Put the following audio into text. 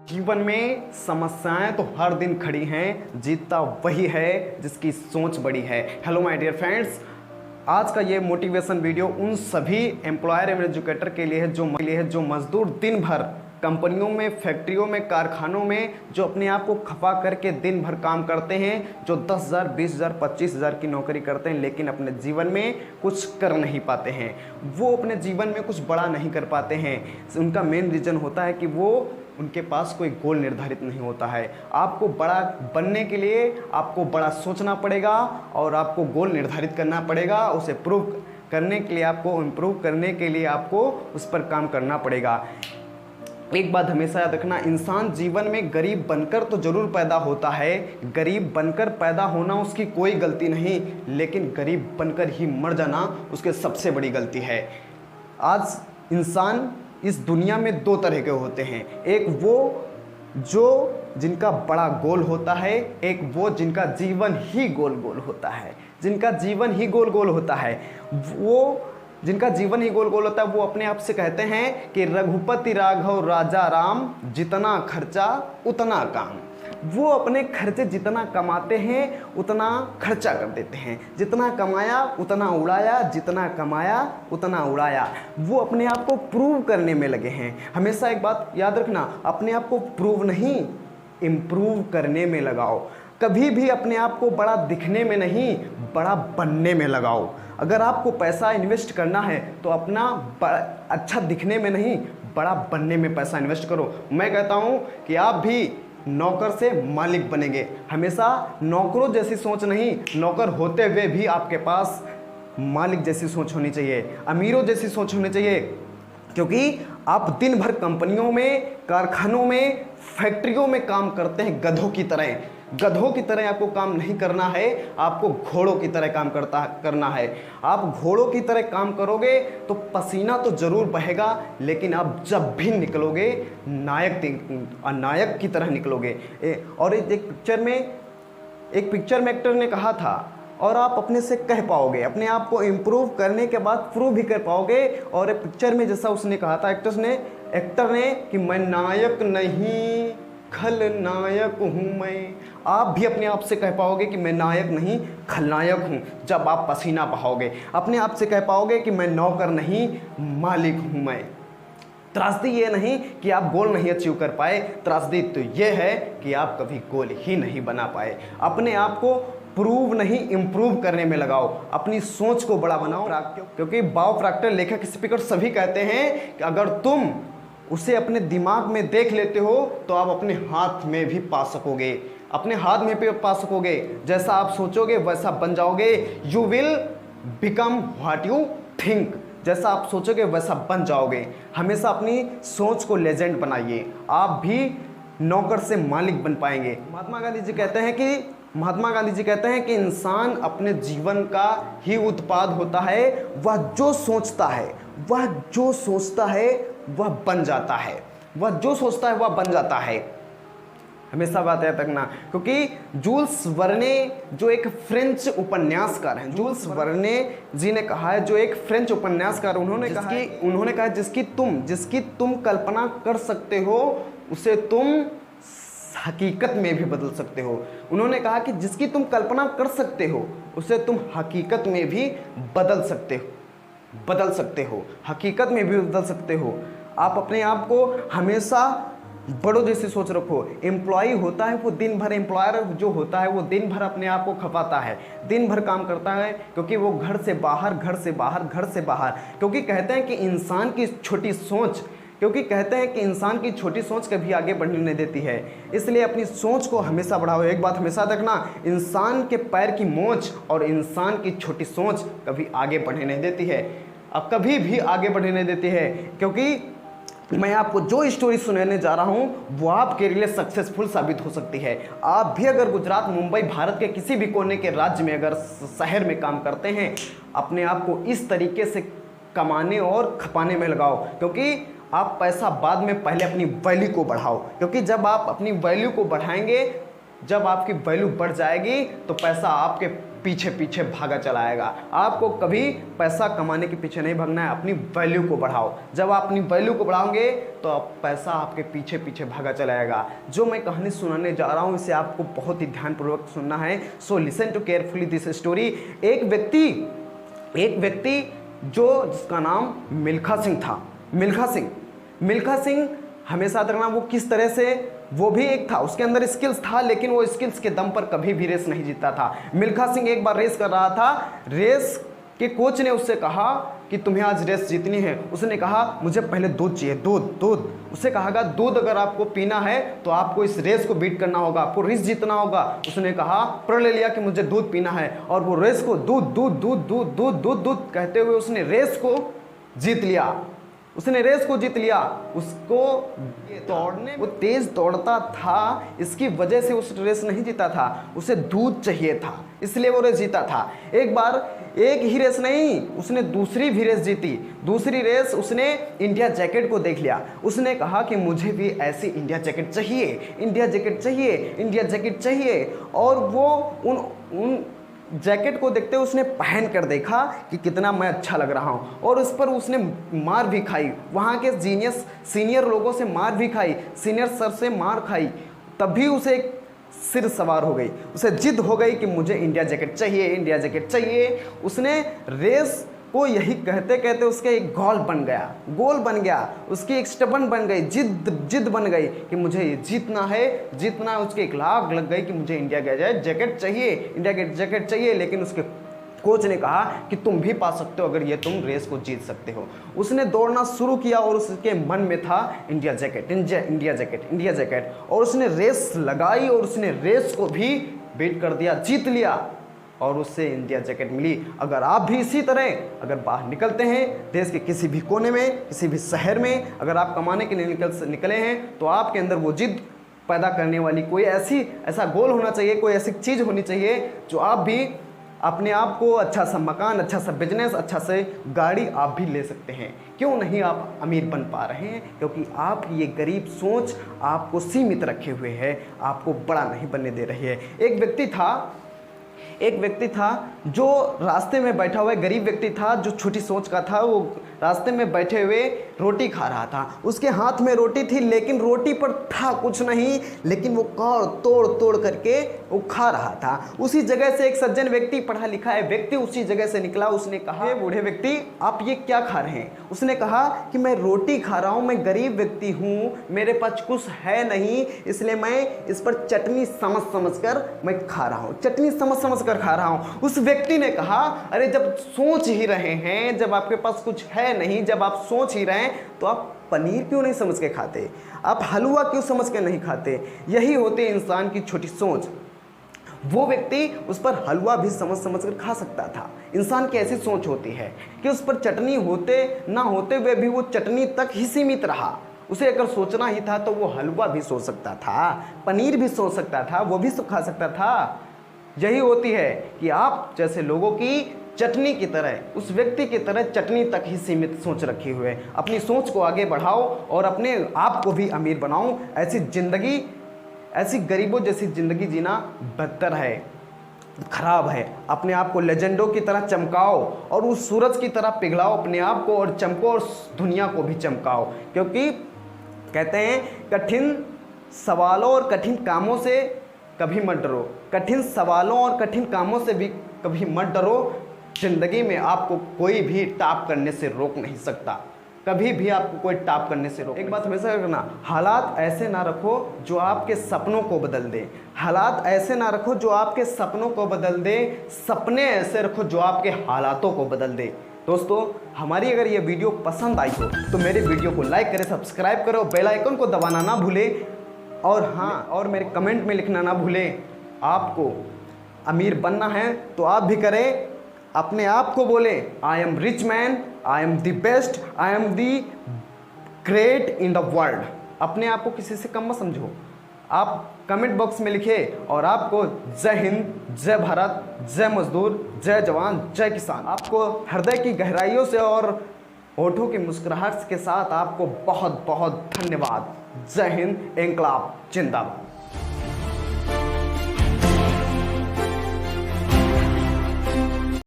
जीवन में समस्याएं तो हर दिन खड़ी हैं, जीतता वही है जिसकी सोच बड़ी है। हेलो माय डियर फ्रेंड्स, आज का ये मोटिवेशन वीडियो उन सभी एम्प्लॉयर एवं एजुकेटर के लिए है जो मजदूर दिन भर कंपनियों में, फैक्ट्रियों में, कारखानों में जो अपने आप को खपा करके दिन भर काम करते हैं, जो 10,000, 20,000, 25,000 की नौकरी करते हैं लेकिन अपने जीवन में कुछ कर नहीं पाते हैं। वो अपने जीवन में कुछ बड़ा नहीं कर पाते हैं। उनका मेन रीज़न होता है कि वो उनके पास कोई गोल निर्धारित नहीं होता है। आपको बड़ा बनने के लिए आपको बड़ा सोचना पड़ेगा और आपको गोल निर्धारित करना पड़ेगा। उसे प्रूव करने के लिए, आपको इम्प्रूव करने के लिए आपको उस पर काम करना पड़ेगा। एक बात हमेशा याद रखना, इंसान जीवन में गरीब बनकर तो ज़रूर पैदा होता है। गरीब बनकर पैदा होना उसकी कोई गलती नहीं, लेकिन गरीब बनकर ही मर जाना उसकी सबसे बड़ी गलती है। आज इंसान इस दुनिया में दो तरह के होते हैं, एक वो जो जिनका बड़ा गोल होता है, एक वो जिनका जीवन ही गोल गोल होता है। जिनका जीवन ही गोल गोल होता है, वो जिनका जीवन ही गोल गोल होता है, वो अपने आप से कहते हैं कि रघुपति राघव राजा राम, जितना खर्चा उतना काम। वो अपने खर्चे जितना कमाते हैं उतना खर्चा कर देते हैं, जितना कमाया उतना उड़ाया, जितना कमाया उतना उड़ाया। वो अपने आप को प्रूव करने में लगे हैं। हमेशा एक बात याद रखना, अपने आप को प्रूव नहीं, इम्प्रूव करने में लगाओ। कभी भी अपने आप को बड़ा दिखने में नहीं, बड़ा बनने में लगाओ। अगर आपको पैसा इन्वेस्ट करना है तो अपना अच्छा दिखने में नहीं, बड़ा बनने में पैसा इन्वेस्ट करो। मैं कहता हूँ कि आप भी नौकर से मालिक बनेंगे। हमेशा नौकरों जैसी सोच नहीं, नौकर होते हुए भी आपके पास मालिक जैसी सोच होनी चाहिए, अमीरों जैसी सोच होनी चाहिए। क्योंकि आप दिन भर कंपनियों में, कारखानों में, फैक्ट्रियों में काम करते हैं गधों की तरह। गधों की तरह आपको काम नहीं करना है, आपको घोड़ों की तरह काम करना है। आप घोड़ों की तरह काम करोगे तो पसीना तो ज़रूर बहेगा, लेकिन आप जब भी निकलोगे नायक की तरह निकलोगे। और एक पिक्चर में एक्टर ने कहा था, और आप अपने से कह पाओगे, अपने आप को इम्प्रूव करने के बाद प्रूव भी कर पाओगे। और एक पिक्चर में जैसा उसने कहा था एक्टर ने कि मैं नायक नहीं खलनायक हूँ मैं। आप भी अपने आप से कह पाओगे कि मैं नायक नहीं खलनायक हूँ जब आप पसीना बहाओगे। अपने आप से कह पाओगे कि मैं नौकर नहीं मालिक हूँ मैं। त्रासदी ये नहीं कि आप गोल नहीं अचीव कर पाए, त्रासदी तो ये है कि आप कभी गोल ही नहीं बना पाए। अपने आप को प्रूव नहीं, इम्प्रूव करने में लगाओ। अपनी सोच को बड़ा बनाओ। क्योंकि बाव प्रॉक्टर, लेखक, स्पीकर सभी कहते हैं कि अगर तुम उसे अपने दिमाग में देख लेते हो तो आप अपने हाथ में भी पा सकोगे। अपने हाथ में भी पा सकोगे। जैसा आप सोचोगे वैसा बन जाओगे। You will become what you think. जैसा आप सोचोगे वैसा बन जाओगे। हमेशा अपनी सोच को लेजेंड बनाइए, आप भी नौकर से मालिक बन पाएंगे। महात्मा गांधी जी कहते हैं कि इंसान अपने जीवन का ही उत्पाद होता है। वह जो सोचता है वह बन जाता है। वह जो सोचता है वह बन जाता है। हमेशा बात याद रखना, क्योंकि जूल्स वर्ने जो एक फ्रेंच उपन्यासकार हैं, जूल्स वर्ने जी ने कहा है, जो एक फ्रेंच उपन्यासकार, उन्होंने कहा जिसकी तुम कल्पना कर सकते हो उसे तुम हकीकत में भी बदल सकते हो। उन्होंने कहा कि जिसकी तुम कल्पना कर सकते हो उसे तुम हकीकत में भी बदल सकते हो, हकीकत में भी बदल सकते हो। आप अपने आप को हमेशा बड़ों जैसी सोच रखो। एम्प्लॉय होता है वो दिन भर, एम्प्लॉयर जो होता है वो दिन भर अपने आप को खपाता है, दिन भर काम करता है, क्योंकि वो घर से बाहर, क्योंकि कहते हैं कि इंसान की छोटी सोच कभी आगे बढ़ने नहीं देती है। इसलिए अपनी सोच को हमेशा बढ़ाओ। एक बात हमेशा रखना, इंसान के पैर की मोच और इंसान की छोटी सोच कभी आगे बढ़ने नहीं देती है, अब कभी भी आगे बढ़ने नहीं देती है। क्योंकि मैं आपको जो स्टोरी सुनाने जा रहा हूँ वो आपके लिए सक्सेसफुल साबित हो सकती है। आप भी अगर गुजरात, मुंबई, भारत के किसी भी कोने के राज्य में, अगर शहर में काम करते हैं, अपने आप को इस तरीके से कमाने और खपाने में लगाओ। क्योंकि आप पैसा बाद में, पहले अपनी वैल्यू को बढ़ाओ। क्योंकि जब आप अपनी वैल्यू को बढ़ाएंगे, जब आपकी वैल्यू बढ़ जाएगी तो पैसा आपके पीछे पीछे भागा चलाएगा। आपको कभी पैसा कमाने के पीछे नहीं भागना है, अपनी वैल्यू को बढ़ाओ। जब आप अपनी वैल्यू को बढ़ाओगे तो पैसा आपके पीछे पीछे भागा चलाएगा। जो मैं कहानी सुनाने जा रहा हूँ इसे आपको बहुत ही ध्यानपूर्वक सुनना है। So listen to carefully this story. एक व्यक्ति जो जिसका नाम मिल्खा सिंह था। मिल्खा सिंह हमेशा रखना वो किस तरह से, वो भी एक था, उसके अंदर स्किल्स था, लेकिन वो स्किल्स के दम पर कभी भी रेस नहीं जीतता था। मिल्खा सिंह एक बार रेस कर रहा था। रेस के कोच ने उससे कहा कि तुम्हें आज रेस जीतनी है। उसने कहा मुझे पहले दूध चाहिए, दूध। उससे कहा दूध अगर आपको पीना है तो आपको इस रेस को बीट करना होगा, आपको रेस जीतना होगा। उसने कहा, प्रण ले लिया कि मुझे दूध पीना है, और वो रेस को दूध कहते हुए उसने रेस को जीत लिया। उसको दौड़ने, वो तेज दौड़ता था, इसकी वजह से उस रेस नहीं जीता था, उसे दूध चाहिए था, इसलिए वो रेस जीता था। एक बार एक ही रेस नहीं, उसने दूसरी भी रेस जीती। दूसरी रेस उसने इंडिया जैकेट को देख लिया। उसने कहा कि मुझे भी ऐसी इंडिया जैकेट चाहिए। और वो उन जैकेट को देखते हुए उसने पहन कर देखा कि कितना मैं अच्छा लग रहा हूँ, और उस पर उसने मार भी खाई, वहाँ के सीनियर लोगों से मार भी खाई, सीनियर सर से मार खाई। तभी उसे एक सिर सवार हो गई, उसे जिद हो गई कि मुझे इंडिया जैकेट चाहिए। उसने रेस को यही कहते कहते उसके एक गोल बन गया, उसकी एक स्टबन बन गई, जिद बन गई कि मुझे ये जीतना है। उसके एक लाख लग गई कि मुझे इंडिया जैकेट चाहिए। लेकिन उसके कोच ने कहा कि तुम भी पा सकते हो अगर ये तुम रेस को जीत सकते हो। उसने दौड़ना शुरू किया और उसके मन में था इंडिया जैकेट, और उसने रेस लगाई और उसने रेस को भी बीट कर दिया, जीत लिया, और उससे इंडिया जैकेट मिली। अगर आप भी इसी तरह अगर बाहर निकलते हैं, देश के किसी भी कोने में, किसी भी शहर में अगर आप कमाने के लिए निकले हैं, तो आपके अंदर वो जिद पैदा करने वाली कोई ऐसा गोल होना चाहिए, कोई ऐसी चीज़ होनी चाहिए जो आप भी अपने आप को अच्छा सा मकान, अच्छा सा बिजनेस, अच्छा से गाड़ी आप भी ले सकते हैं। क्यों नहीं आप अमीर बन पा रहे हैं? क्योंकि आप ये गरीब सोच आपको सीमित रखे हुए है, आपको बड़ा नहीं बनने दे रही है। एक व्यक्ति था जो रास्ते में बैठा हुआ, गरीब व्यक्ति था जो छोटी सोच का था। वो रास्ते में बैठे हुए रोटी खा रहा था। उसके हाथ में रोटी थी, लेकिन रोटी पर था कुछ नहीं, लेकिन वो तोड़ करके वो खा रहा था। उसी जगह से एक सज्जन व्यक्ति, पढ़ा लिखा है व्यक्ति उसी जगह से निकला। उसने कहा, बूढ़े व्यक्ति आप ये क्या खा रहे हैं? उसने कहा कि मैं रोटी खा रहा हूँ, मैं गरीब व्यक्ति हूँ, मेरे पास कुछ है नहीं, इसलिए मैं इस पर चटनी समझ कर मैं खा रहा हूँ, समझ कर खा रहा हूँ। उस व्यक्ति ने कहा, अरे जब सोच ही रहे हैं, जब आपके पास कुछ है नहीं, जब आप सोच ही रहे हैं, तो आप पनीर क्यों नहीं समझ के खाते? आप हलवा क्यों समझ के नहीं खाते? यही होती है इंसान की छोटी सोच। वो व्यक्ति उस पर हलवा भी समझ कर खा सकता था। इंसान की ऐसी सोच होती है कि उस पर चटनी होते ना होते हुए भी वो चटनी तक ही सीमित रहा। उसे अगर सोचना ही था तो वो हलवा भी सोच सकता था, पनीर भी सोच सकता था, वो भी खा सकता था। यही होती है कि आप जैसे लोगों की चटनी की तरह, उस व्यक्ति की तरह चटनी तक ही सीमित सोच रखी हुए। अपनी सोच को आगे बढ़ाओ और अपने आप को भी अमीर बनाओ। ऐसी गरीबों जैसी ज़िंदगी जीना बेहतर है, खराब है। अपने आप को लेजेंडों की तरह चमकाओ और उस सूरज की तरह पिघलाओ अपने आप को, और चमको और दुनिया को भी चमकाओ। क्योंकि कहते हैं कठिन सवालों और कठिन कामों से कभी मत डरो, कठिन सवालों और कठिन कामों से भी कभी मत डरो। जिंदगी में आपको कोई भी टॉप करने से रोक नहीं सकता, कभी भी आपको कोई टॉप करने से रोक। एक बात हमेशा रखना, हालात ऐसे ना रखो जो आपके सपनों को बदल दे। हालात ऐसे ना रखो जो आपके सपनों को बदल दे, सपने ऐसे रखो जो आपके हालातों को बदल दे। दोस्तों, हमारी अगर ये वीडियो पसंद आई हो तो मेरे वीडियो को लाइक करें, सब्सक्राइब करो, बेल आइकन को दबाना ना भूलें, और हाँ, और मेरे कमेंट में लिखना ना भूलें। आपको अमीर बनना है तो आप भी करें, अपने आप को बोले I am rich man, I am the best, I am the great in the world. अपने आप को किसी से कम मत समझो। आप कमेंट बॉक्स में लिखे, और आपको जय हिंद, जय भारत, जय मजदूर, जय जवान, जय किसान। आपको हृदय की गहराइयों से और होठों की मुस्कुराहट के साथ आपको बहुत बहुत धन्यवाद। जय हिंद, इंकलाब जिंदाबाद।